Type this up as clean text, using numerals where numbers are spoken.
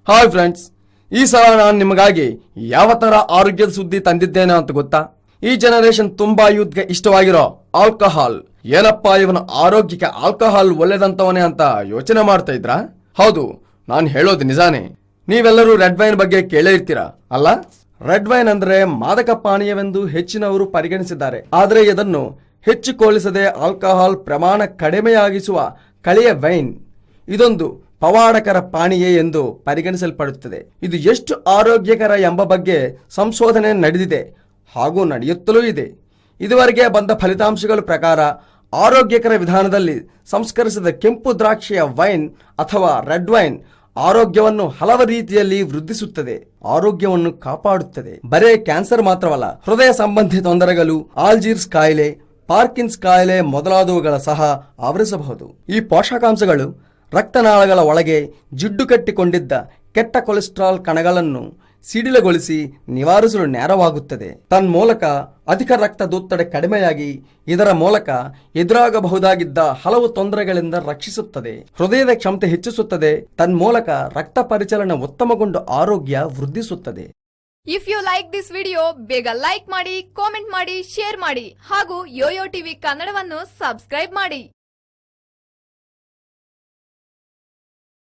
Hi friends, ಈ ಸಲ ನಾನು ನಿಮಗಾಗಿ ಯಾವ ತರ ಆರೋಗ್ಯದ ಸುದ್ದಿ ತಂದಿದ್ದೇನೆ ಅಂತ ಗೊತ್ತಾ? ಈ ಜನರೇಷನ್ ತುಂಬಾ ಯೂತ್ಗೆ ಇಷ್ಟವಾಗಿರೋ ಆಲ್ಕೋಹಾಲ್. ಏನಪ್ಪಾ ಇವನ ಆರೋಗ್ಯಕ್ಕೆ ಆಲ್ಕೋಹಾಲ್ ಒಳ್ಳೆದಂತವನೇ ಅಂತ ಯೋಚನೆ ಮಾಡ್ತಾ ಇದ್ರಾ? ಹೌದು, ನಾನು ಹೇಳೋದು ನಿಜಾನೇ. ನೀವೆಲ್ಲರೂ ರೆಡ್ ವೈನ್ ಬಗ್ಗೆ ಕೇಳೇ ಇರ್ತೀರಾ ಅಲ್ಲ? ರೆಡ್ ವೈನ್ ಅಂದ್ರೆ ಮಾದಕ ಪಾನೀಯವೆಂದು ಹೆಚ್ಚಿನವರು ಪರಿಗಣಿಸಿದ್ದಾರೆ. ಆದರೆ ಇದನ್ನು ಹೆಚ್ಚುಕೋಲಿಸದೆ ಆಲ್ಕೋಹಾಲ್ ಪ್ರಮಾಣ ಕಡಿಮೆಯಾಗಿಸುವ ಕಳೆಯ ವೈನ್ ಇದೊಂದು ಪವಾಡಕರ ಪಾನೀಯ ಎಂದು ಪರಿಗಣಿಸಲ್ಪಡುತ್ತದೆ. ಇದು ಎಷ್ಟು ಆರೋಗ್ಯಕರ ಎಂಬ ಬಗ್ಗೆ ಸಂಶೋಧನೆ ನಡೆದಿದೆ ಹಾಗೂ ನಡೆಯುತ್ತಲೂ ಇದೆ. ಇದುವರೆಗೆ ಬಂದ ಫಲಿತಾಂಶಗಳ ಪ್ರಕಾರ ಆರೋಗ್ಯಕರ ವಿಧಾನದಲ್ಲಿ ಸಂಸ್ಕರಿಸಿದ ಕೆಂಪು ದ್ರಾಕ್ಷಿಯ ವೈನ್ ಅಥವಾ ರೆಡ್ ವೈನ್ ಆರೋಗ್ಯವನ್ನು ಹಲವು ರೀತಿಯಲ್ಲಿ ವೃದ್ಧಿಸುತ್ತದೆ, ಆರೋಗ್ಯವನ್ನು ಕಾಪಾಡುತ್ತದೆ. ಬರೇ ಕ್ಯಾನ್ಸರ್ ಮಾತ್ರವಲ್ಲ, ಹೃದಯ ಸಂಬಂಧಿ ತೊಂದರೆಗಳು, ಆಲ್ಜೀರ್ಸ್ ಕಾಯಿಲೆ, ಪಾರ್ಕಿನ್ಸ್ ಕಾಯಿಲೆ ಮೊದಲಾದವುಗಳ ಸಹ ಆವರಿಸಬಹುದು. ಈ ಪೋಷಕಾಂಶಗಳು ರಕ್ತನಾಳಗಳ ಒಳಗೆ ಜಿಡ್ಡು ಕಟ್ಟಿಕೊಂಡಿದ್ದ ಕೆಟ್ಟ ಕೊಲೆಸ್ಟ್ರಾಲ್ ಕಣಗಳನ್ನು ಸಿಡಿಲಗೊಳಿಸಿ ನಿವಾರಿಸಲು ನೆರವಾಗುತ್ತದೆ. ತನ್ಮೂಲಕ ಅಧಿಕ ರಕ್ತದೊತ್ತಡ ಕಡಿಮೆಯಾಗಿ ಇದರ ಮೂಲಕ ಎದುರಾಗಬಹುದಾಗಿದ್ದ ಹಲವು ತೊಂದರೆಗಳಿಂದ ರಕ್ಷಿಸುತ್ತದೆ. ಹೃದಯದ ಕ್ಷಮತೆ ಹೆಚ್ಚಿಸುತ್ತದೆ. ತನ್ಮೂಲಕ ರಕ್ತ ಪರಿಚಲನೆ ಉತ್ತಮಗೊಂಡು ಆರೋಗ್ಯ ವೃದ್ಧಿಸುತ್ತದೆ. If you like this video, ಬೇಗ ಲೈಕ್ ಮಾಡಿ, ಕಾಮೆಂಟ್ ಮಾಡಿ, ಶೇರ್ ಮಾಡಿ ಹಾಗೂ ಯೋಯೋ ಟಿವಿ ಕನ್ನಡವನ್ನು ಸಬ್ಸ್ಕ್ರೈಬ್ ಮಾಡಿ.